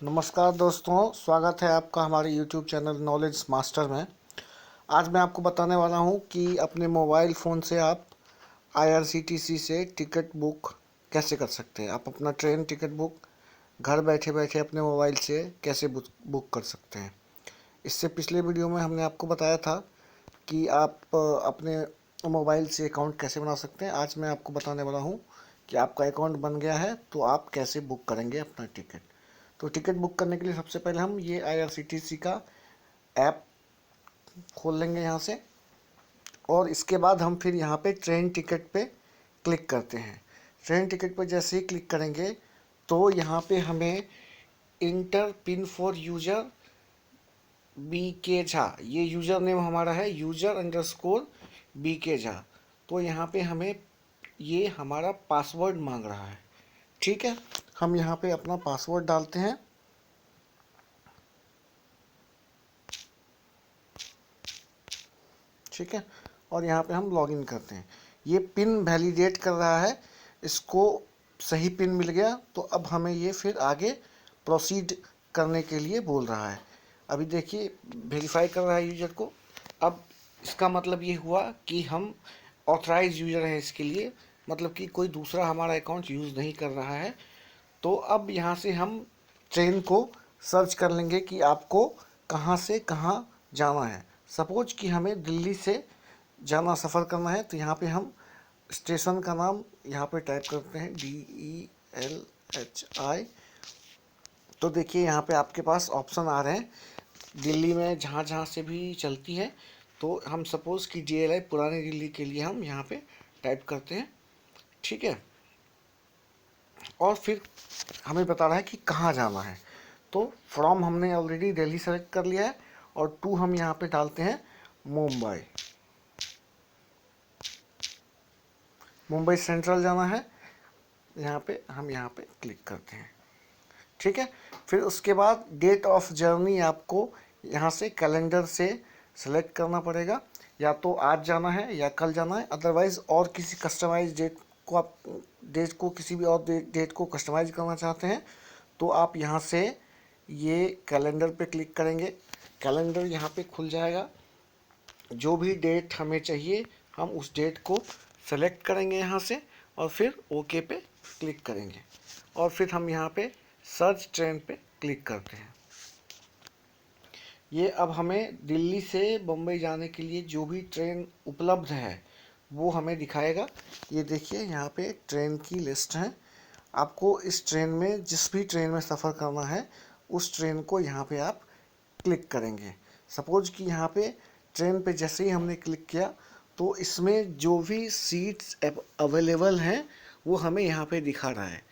नमस्कार दोस्तों, स्वागत है आपका हमारे YouTube चैनल नॉलेज मास्टर में। आज मैं आपको बताने वाला हूं कि अपने मोबाइल फ़ोन से आप IRCTC से टिकट बुक कैसे कर सकते हैं। आप अपना ट्रेन टिकट बुक घर बैठे बैठे अपने मोबाइल से कैसे बुक कर सकते हैं। इससे पिछले वीडियो में हमने आपको बताया था कि आप अपने मोबाइल से अकाउंट कैसे बना सकते हैं। आज मैं आपको बताने वाला हूं कि आपका अकाउंट बन गया है तो आप कैसे बुक करेंगे अपना टिकट। तो टिकट बुक करने के लिए सबसे पहले हम ये IRCTC का ऐप खोल लेंगे यहाँ से, और इसके बाद हम फिर यहाँ पे ट्रेन टिकट पे क्लिक करते हैं। ट्रेन टिकट पर जैसे ही क्लिक करेंगे तो यहाँ पे हमें inter pin for user BK Jha, ये यूज़र नेम हमारा है, user_BK झा। तो यहाँ पे हमें ये हमारा पासवर्ड मांग रहा है। ठीक है, हम यहाँ पे अपना पासवर्ड डालते हैं। ठीक है, और यहाँ पे हम लॉगिन करते हैं। ये पिन वैलिडेट कर रहा है, इसको सही पिन मिल गया तो अब हमें ये फिर आगे प्रोसीड करने के लिए बोल रहा है। अभी देखिए वेरीफाई कर रहा है यूज़र को। अब इसका मतलब ये हुआ कि हम ऑथराइज यूज़र हैं इसके लिए, मतलब कि कोई दूसरा हमारा अकाउंट यूज़ नहीं कर रहा है। तो अब यहाँ से हम ट्रेन को सर्च कर लेंगे कि आपको कहाँ से कहाँ जाना है। सपोज कि हमें दिल्ली से जाना, सफ़र करना है, तो यहाँ पे हम स्टेशन का नाम यहाँ पे टाइप करते हैं DELHI। तो देखिए यहाँ पे आपके पास ऑप्शन आ रहे हैं दिल्ली में जहाँ जहाँ से भी चलती है। तो हम सपोज़ कि DLI पुरानी दिल्ली के लिए हम यहाँ पे टाइप करते हैं। ठीक है, और फिर हमें बता रहा है कि कहाँ जाना है। तो फ्रॉम हमने ऑलरेडी दिल्ली सेलेक्ट कर लिया है, और टू हम यहाँ पे डालते हैं मुंबई। मुंबई सेंट्रल जाना है, यहाँ पे हम यहाँ पे क्लिक करते हैं। ठीक है, फिर उसके बाद डेट ऑफ जर्नी आपको यहाँ से कैलेंडर से सेलेक्ट करना पड़ेगा। या तो आज जाना है या कल जाना है, अदरवाइज़ और किसी कस्टमाइज डेट को आप डेट को किसी भी और डेट को कस्टमाइज करना चाहते हैं तो आप यहाँ से ये कैलेंडर पे क्लिक करेंगे। कैलेंडर यहाँ पे खुल जाएगा। जो भी डेट हमें चाहिए हम उस डेट को सेलेक्ट करेंगे यहाँ से, और फिर ओके पे क्लिक करेंगे, और फिर हम यहाँ पे सर्च ट्रेन पे क्लिक करते हैं। ये अब हमें दिल्ली से बम्बई जाने के लिए जो भी ट्रेन उपलब्ध है वो हमें दिखाएगा। ये देखिए यहाँ पे ट्रेन की लिस्ट है। आपको इस ट्रेन में जिस भी ट्रेन में सफ़र करना है उस ट्रेन को यहाँ पे आप क्लिक करेंगे। सपोज कि यहाँ पे ट्रेन पे जैसे ही हमने क्लिक किया तो इसमें जो भी सीट्स अवेलेबल हैं वो हमें यहाँ पे दिखा रहा है।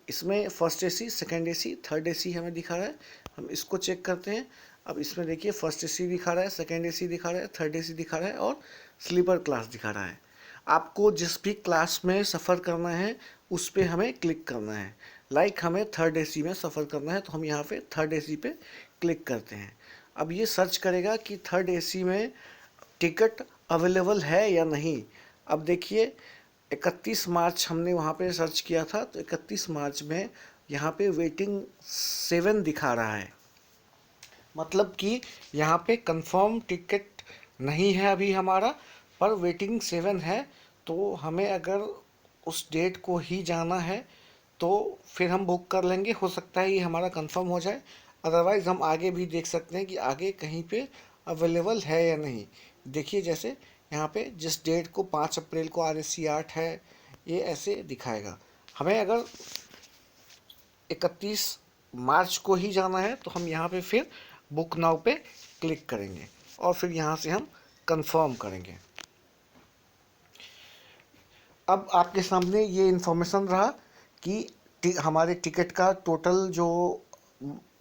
इसमें first AC, second AC, third AC हमें दिखा रहा है। हम इसको चेक करते हैं। अब इसमें देखिए फर्स्ट AC दिखा रहा है, सेकंड AC दिखा रहा है, थर्ड AC दिखा रहा है, और स्लीपर क्लास दिखा रहा है। आपको जिस भी क्लास में सफ़र करना है उस पर हमें क्लिक करना है। लाइक हमें थर्ड AC में सफ़र करना है तो हम यहाँ पे थर्ड AC पे क्लिक करते हैं। अब ये सर्च करेगा कि थर्ड AC में टिकट अवेलेबल है या नहीं। अब देखिए 31 मार्च हमने वहाँ पे सर्च किया था, तो 31 मार्च में यहाँ पे वेटिंग 7 दिखा रहा है, मतलब कि यहाँ पे कंफर्म टिकट नहीं है अभी हमारा, पर वेटिंग 7 है। तो हमें अगर उस डेट को ही जाना है तो फिर हम बुक कर लेंगे। हो सकता है ये हमारा कंफर्म हो जाए, अदरवाइज़ हम आगे भी देख सकते हैं कि आगे कहीं पे अवेलेबल है या नहीं। देखिए जैसे यहाँ पे जिस डेट को 5 अप्रैल को RSC 8 है, ये ऐसे दिखाएगा। हमें अगर 31 मार्च को ही जाना है तो हम यहाँ पे फिर बुक नाउ पे क्लिक करेंगे, और फिर यहाँ से हम कंफर्म करेंगे। अब आपके सामने ये इन्फॉर्मेशन रहा कि हमारे टिकट का टोटल जो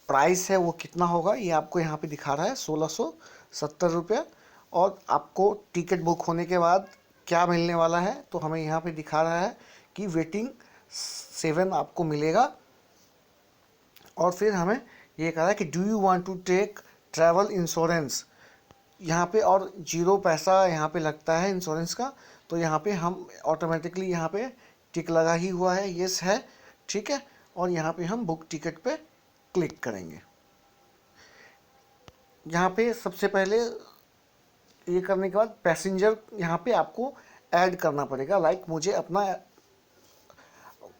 प्राइस है वो कितना होगा। ये आपको यहाँ पे दिखा रहा है 1670 रुपये, और आपको टिकट बुक होने के बाद क्या मिलने वाला है तो हमें यहाँ पे दिखा रहा है कि वेटिंग 7 आपको मिलेगा। और फिर हमें ये कह रहा है कि do you want to take travel insurance, यहाँ पे और 0 पैसा यहाँ पे लगता है इंश्योरेंस का। तो यहाँ पे हम ऑटोमेटिकली यहाँ पे टिक लगा ही हुआ है, येस है। ठीक है, और यहाँ पे हम बुक टिकट पे क्लिक करेंगे। यहाँ पे सबसे पहले ये करने के बाद पैसेंजर यहाँ पे आपको ऐड करना पड़ेगा। लाइक मुझे अपना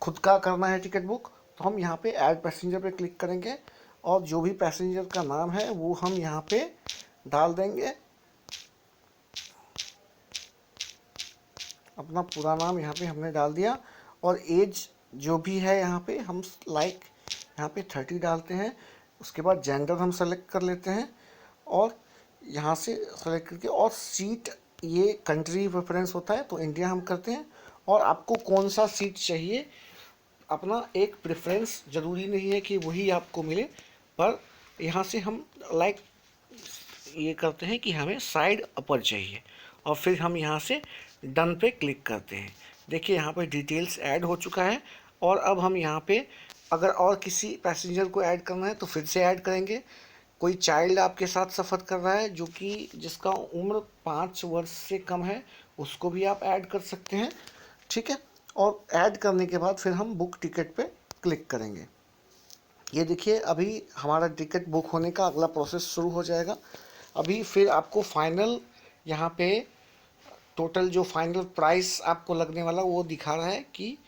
खुद का करना है टिकट बुक, तो हम यहाँ पे ऐड पैसेंजर पे क्लिक करेंगे और जो भी पैसेंजर का नाम है वो हम यहाँ पे डाल देंगे। अपना पूरा नाम यहाँ पे हमने डाल दिया और एज जो भी है यहाँ पे हम लाइक यहाँ पे 30 डालते हैं। उसके बाद जेंडर हम सेलेक्ट कर लेते हैं और यहाँ से सेलेक्ट करके और सीट, ये कंट्री प्रेफरेंस होता है तो इंडिया हम करते हैं। और आपको कौन सा सीट चाहिए, अपना एक प्रेफरेंस, ज़रूरी नहीं है कि वही आपको मिले, पर यहाँ से हम लाइक ये करते हैं कि हमें साइड अपर चाहिए और फिर हम यहाँ से डन पे क्लिक करते हैं। देखिए यहाँ पे डिटेल्स ऐड हो चुका है और अब हम यहाँ पे अगर और किसी पैसेंजर को ऐड करना है तो फिर से ऐड करेंगे। कोई चाइल्ड आपके साथ सफ़र कर रहा है जो कि जिसका उम्र 5 वर्ष से कम है, उसको भी आप ऐड कर सकते हैं। ठीक है, और ऐड करने के बाद फिर हम बुक टिकट पे क्लिक करेंगे। ये देखिए अभी हमारा टिकट बुक होने का अगला प्रोसेस शुरू हो जाएगा। अभी फिर आपको फाइनल यहाँ पे टोटल जो फाइनल प्राइस आपको लगने वाला वो दिखा रहा है कि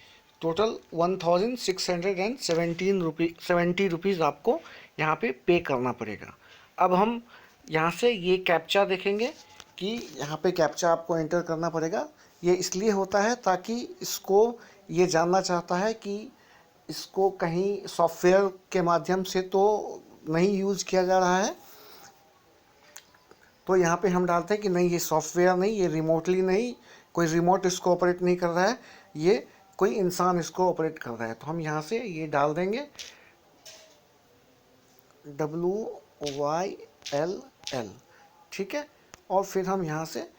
टोटल 1670 रुपीज़ आपको यहाँ पे करना पड़ेगा। अब हम यहाँ से ये कैप्चा देखेंगे कि यहाँ पे कैप्चा आपको एंटर करना पड़ेगा। ये इसलिए होता है ताकि इसको ये जानना चाहता है कि इसको कहीं सॉफ्टवेयर के माध्यम से तो नहीं यूज़ किया जा रहा है। तो यहाँ पे हम डालते हैं कि नहीं, ये सॉफ्टवेयर नहीं, ये रिमोटली नहीं, कोई रिमोट इसको ऑपरेट नहीं कर रहा है, ये कोई इंसान इसको ऑपरेट कर रहा है। तो हम यहाँ से ये डाल देंगे WYLL। ठीक है, और फिर हम यहाँ से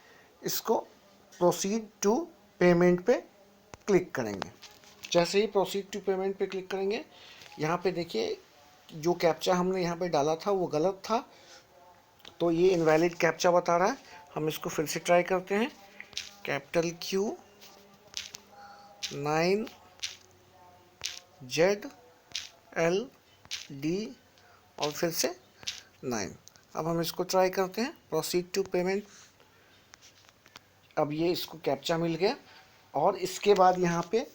इसको प्रोसीड टू पेमेंट पे क्लिक करेंगे। जैसे ही प्रोसीड टू पेमेंट पे क्लिक करेंगे, यहाँ पे देखिए जो कैप्चा हमने यहाँ पे डाला था वो गलत था, तो ये इनवैलिड कैप्चा बता रहा है। हम इसको फिर से ट्राई करते हैं। कैपिटल Q 9ZLD और फिर से 9। अब हम इसको ट्राई करते हैं, प्रोसीड टू पेमेंट। अब ये इसको कैप्चा मिल गया और इसके बाद यहाँ पे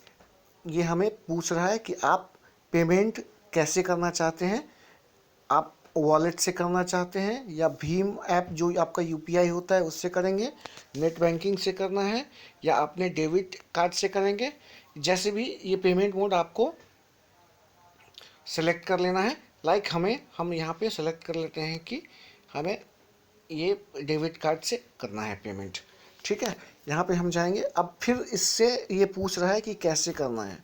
ये हमें पूछ रहा है कि आप पेमेंट कैसे करना चाहते हैं। आप वॉलेट से करना चाहते हैं या भीम ऐप जो आपका UPI होता है उससे करेंगे, नेट बैंकिंग से करना है या अपने डेबिट कार्ड से करेंगे। जैसे भी ये पेमेंट मोड आपको सेलेक्ट कर लेना है। लाइक हम यहाँ पे सेलेक्ट कर लेते हैं कि हमें ये डेबिट कार्ड से करना है पेमेंट। ठीक है, यहाँ पे हम जाएंगे। अब फिर इससे ये पूछ रहा है कि कैसे करना है।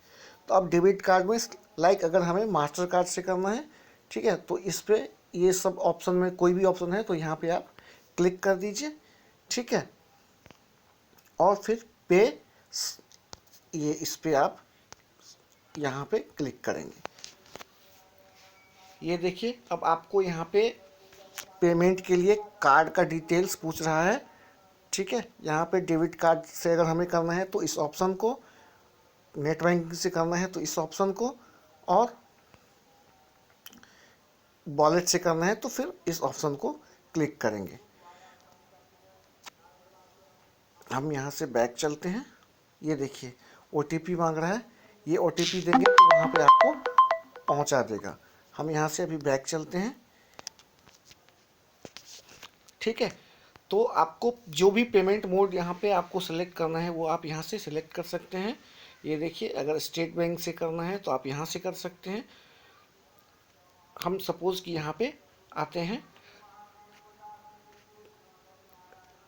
तो अब डेबिट कार्ड में लाइक अगर हमें मास्टर कार्ड से करना है, ठीक है, तो इस पर ये सब ऑप्शन में कोई भी ऑप्शन है तो यहाँ पे आप क्लिक कर दीजिए। ठीक है, और फिर पे, ये इस पे आप यहाँ पे क्लिक करेंगे। ये देखिए अब आपको यहाँ पे पेमेंट के लिए कार्ड का डिटेल्स पूछ रहा है। ठीक है, यहाँ पे डेबिट कार्ड से अगर हमें करना है तो इस ऑप्शन को, नेट बैंकिंग से करना है तो इस ऑप्शन को, और वॉलेट से करना है तो फिर इस ऑप्शन को क्लिक करेंगे। हम यहाँ से बैक चलते हैं। ये देखिए OTP मांग रहा है, ये OTP देंगे तो वहाँ पे आपको पहुँचा देगा। हम यहाँ से अभी बैक चलते हैं। ठीक है, तो आपको जो भी पेमेंट मोड यहाँ पे आपको सेलेक्ट करना है वो आप यहाँ से सेलेक्ट कर सकते हैं। ये देखिए अगर स्टेट बैंक से करना है तो आप यहाँ से कर सकते हैं। हम सपोज़ कि यहाँ पे आते हैं,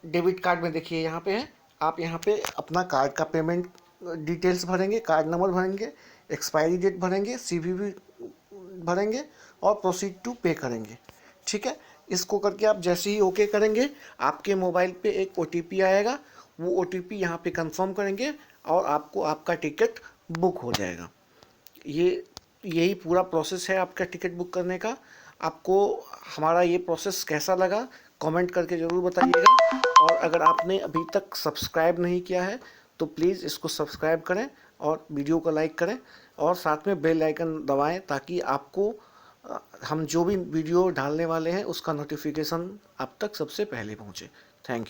डेबिट कार्ड में देखिए यहाँ पे है, आप यहाँ पे अपना कार्ड का पेमेंट डिटेल्स भरेंगे, कार्ड नंबर भरेंगे, एक्सपायरी डेट भरेंगे, CVV भरेंगे और प्रोसीड टू पे करेंगे। ठीक है, इसको करके आप जैसे ही ओके करेंगे आपके मोबाइल पे एक OTP आएगा, वो OTP यहाँ पे कंफर्म करेंगे और आपको आपका टिकट बुक हो जाएगा। यही पूरा प्रोसेस है आपका टिकट बुक करने का। आपको हमारा ये प्रोसेस कैसा लगा कमेंट करके ज़रूर बताइएगा। और अगर आपने अभी तक सब्सक्राइब नहीं किया है तो प्लीज़ इसको सब्सक्राइब करें और वीडियो को लाइक करें और साथ में बेल आइकन दबाएं ताकि आपको हम जो भी वीडियो डालने वाले हैं उसका नोटिफिकेशन आप तक सबसे पहले पहुंचे। Thank you.